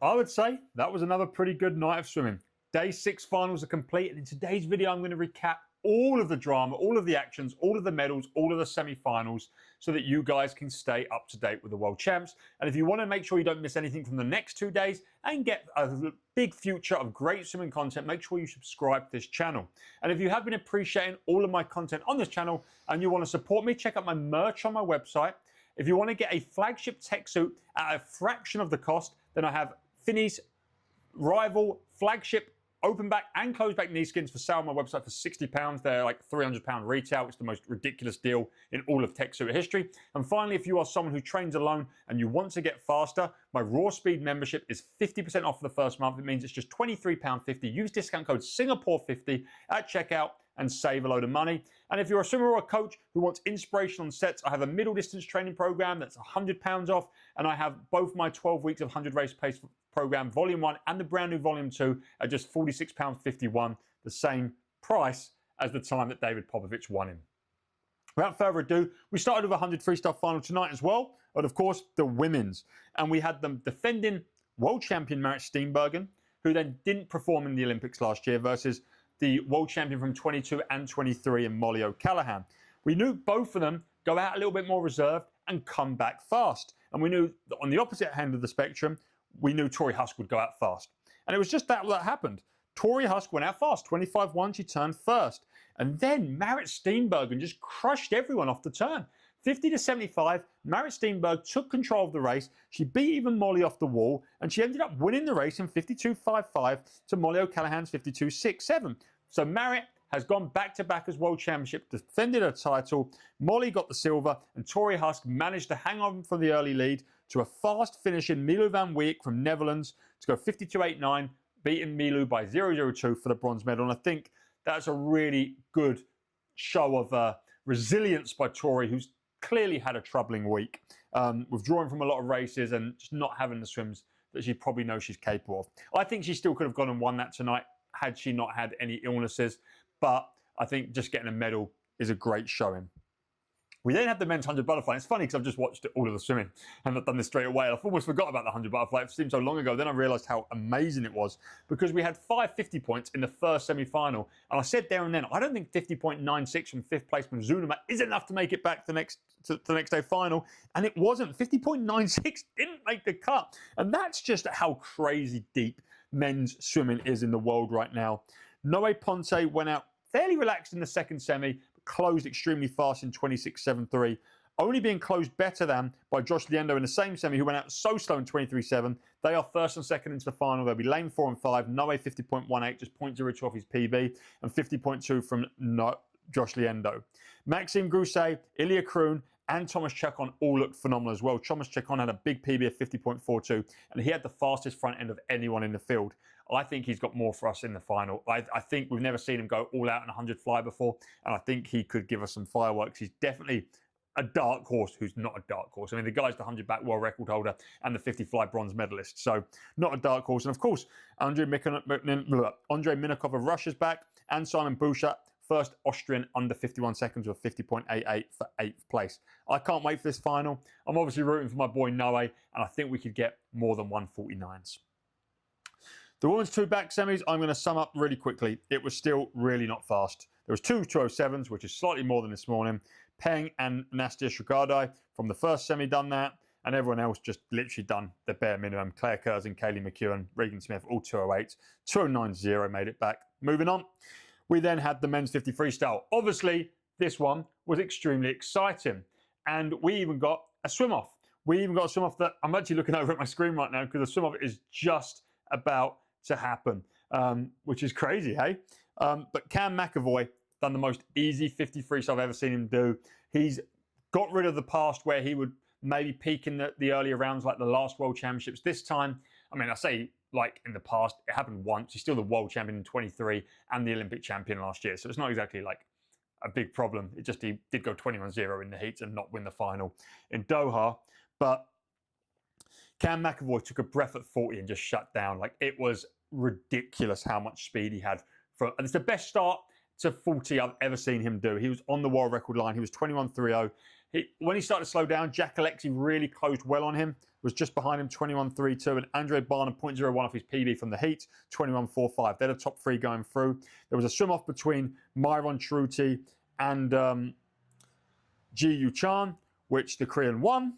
I would say that was another pretty good night of swimming. Day 6 finals are complete, and in today's video I'm going to recap all of the drama, all of the actions, all of the medals, all of the semi-finals, so that you guys can stay up to date with the World Champs. And if you want to make sure you don't miss anything from the next 2 days and get a big future of great swimming content, make sure you subscribe to this channel. And if you have been appreciating all of my content on this channel and you want to support me, check out my merch on my website. If you want to get a flagship tech suit at a fraction of the cost, then I have Finney's rival flagship open back and closed back knee skins for sale on my website for £60. They're like £300 retail. It's the most ridiculous deal in all of tech suit history. And finally, if you are someone who trains alone and you want to get faster, my Raw Speed membership is 50% off for the first month. It means it's just £23.50. Use discount code Singapore50 at checkout and save a load of money. And if you're a swimmer or a coach who wants inspiration on sets, I have a middle distance training program that's £100 off, and I have both my 12 weeks of 100 race pace program, Volume 1 and the brand new Volume 2 at just £46.51, the same price as the time that David Popovich won him. Without further ado, we started with a 100 freestyle final tonight as well, but of course the women's. And we had them defending world champion Marit Steenbergen, who then didn't perform in the Olympics last year, versus the world champion from 22 and 23 in Molly O'Callaghan. We knew both of them go out a little bit more reserved and come back fast. And we knew that on the opposite end of the spectrum, we knew Tori Husk would go out fast. And it was just that happened. Tori Husk went out fast, 25-1, she turned first. And then Marit Steenbergen just crushed everyone off the turn. 50-75, Marit Steenbergen took control of the race. She beat even Molly off the wall, and she ended up winning the race in 52.55 to Molly O'Callaghan's 52.67. So Marit has gone back-to-back as World Championship, defended her title. Molly got the silver, and Tori Husk managed to hang on for the early lead to a fast finish in Milou van Week from Netherlands to go 52.89, beating Milou by 0.02 for the bronze medal. And I think that's a really good show of resilience by Tori, who's clearly had a troubling week, withdrawing from a lot of races and just not having the swims that she probably knows she's capable of. I think she still could have gone and won that tonight had she not had any illnesses, but I think just getting a medal is a great showing. We then had the men's 100 butterfly. It's funny because I've just watched all of the swimming and I've done this straight away. I've almost forgot about the 100 butterfly. It seemed so long ago. Then I realised how amazing it was, because we had 5 50 points in the first semi-final. And I said there and then, I don't think 50.96 from 5th placeman Zunema is enough to make it back to the next day final. And it wasn't. 50.96 didn't make the cut. And that's just how crazy deep men's swimming is in the world right now. Noe Ponte went out fairly relaxed in the second semi, closed extremely fast in 26.73, only being closed better than by Josh Liendo in the same semi, who went out so slow in 23.7. They are first and second into the final. They'll be lane 4 and 5. Noe 50.18, just 0.02 off his PB, and 50.2 from Josh Liendo. Maxime Grousset, Ilya Kroon, and Thomas Chacon all looked phenomenal as well. Thomas Chacon had a big PB of 50.42, and he had the fastest front end of anyone in the field. I think he's got more for us in the final. I think we've never seen him go all out in 100 fly before, and I think he could give us some fireworks. He's definitely a dark horse who's not a dark horse. I mean, the guy's the 100 back world record holder and the 50 fly bronze medalist, so not a dark horse. And of course, Andrei Minakov of Russia's back, and Simon Bouchat, first Austrian under 51 seconds with 50.88 for 8th place. I can't wait for this final. I'm obviously rooting for my boy Noe, and I think we could get more than 149s. The women's 2 back semis, I'm going to sum up really quickly. It was still really not fast. There was 2 207s, which is slightly more than this morning. Peng and Nastia Shugadai from the first semi done that, and everyone else just literally done the bare minimum. Claire Curzon, Kaylee McEwen, Regan Smith, all 208s. 209.0 made it back. Moving on, we then had the men's 50 freestyle. Obviously, this one was extremely exciting, and we even got a swim off. We even got a swim off that I'm actually looking over at my screen right now, because the swim off is just about to happen, which is crazy, hey? But Cam McAvoy done the most easy 50 freestyle I've ever seen him do. He's got rid of the past where he would maybe peak in the earlier rounds, like the last World Championships. This time, I mean, I say like in the past, it happened once. He's still the world champion in 23 and the Olympic champion last year. So it's not exactly like a big problem. It just, he did go 21-0 in the heats and not win the final in Doha. But Cam McAvoy took a breath at 40 and just shut down. Like, it was ridiculous how much speed he had. And it's the best start to 40 I've ever seen him do. He was on the world record line. He was 21.30. When he started to slow down, Jack Alexi really closed well on him. was just behind him, 21.32, and Andre Barnum, 0.01 off his PB from the heat, 21.45. They're the top three going through. There was a swim off between Myron Truti and Ji Yu Chan, which the Korean won.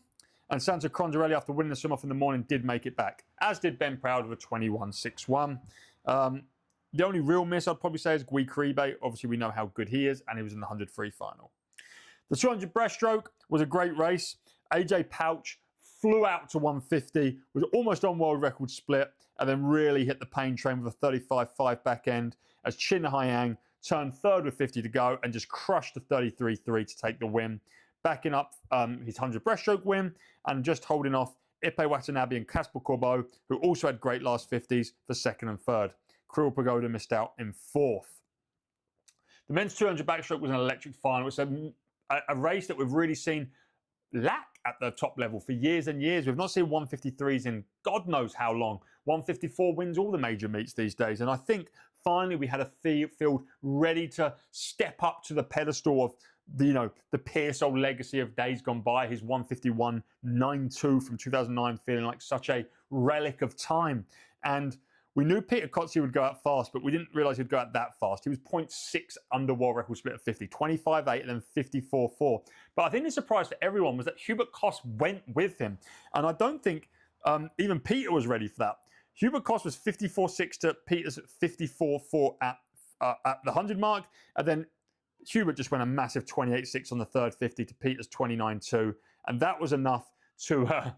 And Santa Crondarelli, after winning the swim off in the morning, did make it back, as did Ben Proud with a 21.61. The only real miss I'd probably say is Gui Kribe. Obviously, we know how good he is, and he was in the 100 free final. The 200 breaststroke was a great race. AJ Pouch flew out to 150, was almost on world record split, and then really hit the pain train with a 35.5 back end as Chin Hyang turned third with 50 to go and just crushed the 33.3 to take the win. Backing up his 100 breaststroke win and just holding off Ipe Watanabe and Casper Corbeau, who also had great last 50s for second and third. Kirill Pagoda missed out in fourth. The men's 200 backstroke was an electric final. It's a race that we've really seen lack at the top level for years and years. We've not seen 153s in God knows how long. 154 wins all the major meets these days. And I think finally we had a field ready to step up to the pedestal of the Pearsall legacy of days gone by. His 151.92 from 2009 feeling like such a relic of time. And we knew Peter Kotze would go out fast, but we didn't realize he'd go out that fast. He was 0.6 under world record split of 50, 25.8 and then 54.4. But I think the surprise for everyone was that Hubert Koss went with him. And I don't think even Peter was ready for that. Hubert Koss was 54.6 to Peter's 54.4 at the 100 mark. And then Hubert just went a massive 28.6 on the third 50 to Peter's 29.2. And that was enough to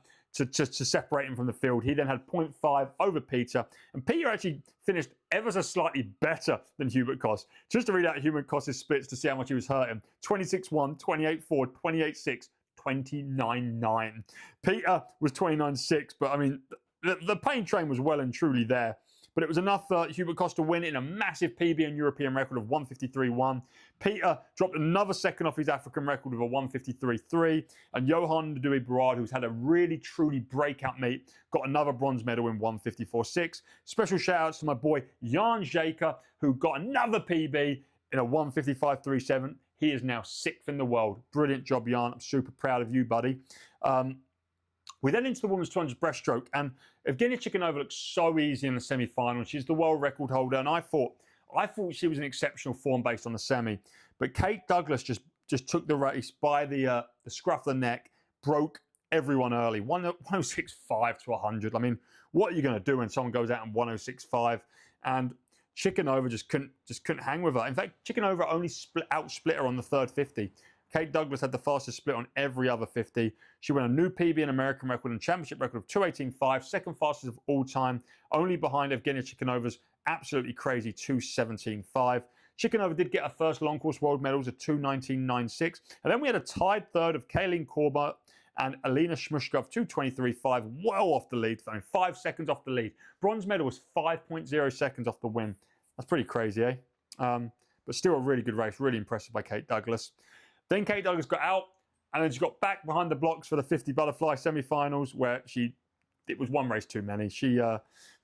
separate him from the field. He then had 0.5 over Peter, and Peter actually finished ever so slightly better than Hubert Koss. Just to read out Hubert Koss's splits to see how much he was hurting: 26.1, 28.4, 28.6, 29.9. Peter was 29.6, but I mean, the pain train was well and truly there. But it was enough for Hubert Koss to win in a massive PB and European record of 153.1. Peter dropped another second off his African record with a 153.3. And Johan Ndui Barad, who's had a really, truly breakout meet, got another bronze medal in 154.6. Special shout outs to my boy Jan Jaker, who got another PB in a 155.37. He is now 6th in the world. Brilliant job, Jan. I'm super proud of you, buddy. We then into the women's 200 breaststroke, and Evgenia Chikhanova looked so easy in the semi-final. She's the world record holder, and I thought she was in exceptional form based on the semi. But Kate Douglas just took the race by the scruff of the neck, broke everyone early. 106.5 to 100. I mean, what are you going to do when someone goes out in 106.5? And Chikhanova just couldn't hang with her. In fact, Chikhanova only outsplit her on the third 50. Kate Douglas had the fastest split on every other 50. She won a new PB and American record and championship record of 2:18.5, second fastest of all time, only behind Evgenia Chikhanova's absolutely crazy 2:17.5. Chikhanova did get her first long course world medals at 2:19.96. And then we had a tied third of Kayleen Corbett and Alina Shmushka of 2:23.5, well off the lead, 5 seconds off the lead. Bronze medal was 5.0 seconds off the win. That's pretty crazy, eh? But still a really good race, really impressive by Kate Douglas. Then Kate Douglas got out, and then she got back behind the blocks for the 50 butterfly semi-finals, where it was one race too many. She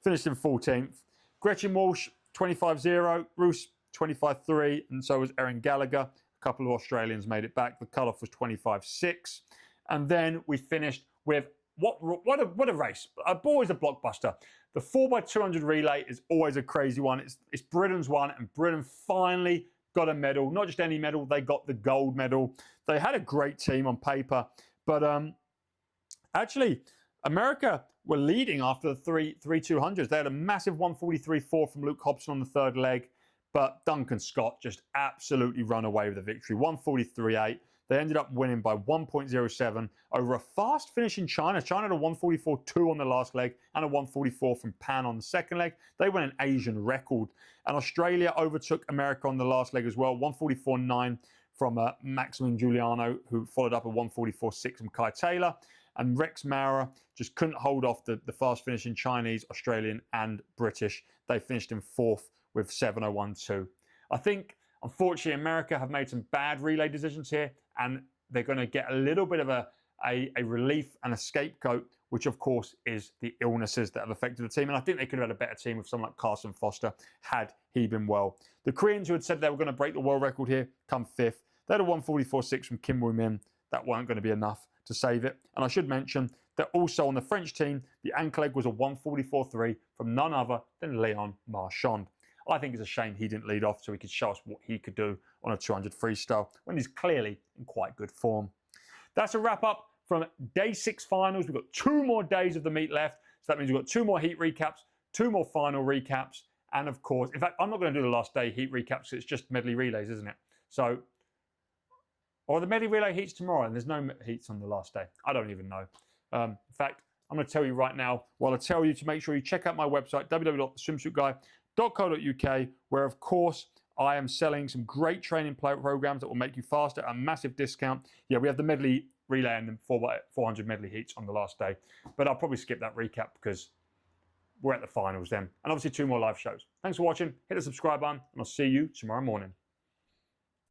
finished in 14th. Gretchen Walsh, 25.0. Roos, 25.3. And so was Erin Gallagher. A couple of Australians made it back. The cutoff was 25.6. And then we finished with what a race. Always a blockbuster. The 4x200 relay is always a crazy one. It's Britain's one, and Britain finally got a medal. Not just any medal, they got the gold medal. They had a great team on paper, but actually, America were leading after the three 200s. They had a massive 143.4 from Luke Hobson on the third leg, but Duncan Scott just absolutely run away with the victory. 143.8. They ended up winning by 1.07 over a fast finish in China. China had a 144.2 on the last leg and a 144 from Pan on the second leg. They went an Asian record. And Australia overtook America on the last leg as well. 144.9 from Maximum Giuliano, who followed up a 144.6 from Kai Taylor. And Rex Maurer just couldn't hold off the fast finish in Chinese, Australian and British. They finished in fourth with 7.01.2. I think, unfortunately, America have made some bad relay decisions here, and they're going to get a little bit of a relief and a scapegoat, which of course is the illnesses that have affected the team. And I think they could have had a better team with someone like Carson Foster had he been well. The Koreans, who had said they were going to break the world record here, come fifth. They had a 144.6 from Kim Woo Min. That weren't going to be enough to save it. And I should mention That also on the French team, the ankle leg was a 144.3 from none other than Leon Marchand. I think it's a shame he didn't lead off so he could show us what he could do on a 200 freestyle when he's clearly in quite good form. That's a wrap up from day 6 finals. We've got 2 more days of the meet left. So that means we've got 2 more heat recaps, 2 more final recaps. And of course, in fact, I'm not going to do the last day heat recaps. It's just medley relays, isn't it? So, or the medley relay heats tomorrow and there's no heats on the last day. I don't even know. In fact, I'm going to tell you right now, while I tell you to make sure you check out my website, www.theswimsuitguy.co.uk, where of course I am selling some great training programs that will make you faster at a massive discount. Yeah, we have the medley relay and the 4x400 medley heats on the last day, but I'll probably skip that recap because we're at the finals then. And obviously 2 more live shows. Thanks for watching. Hit the subscribe button and I'll see you tomorrow morning.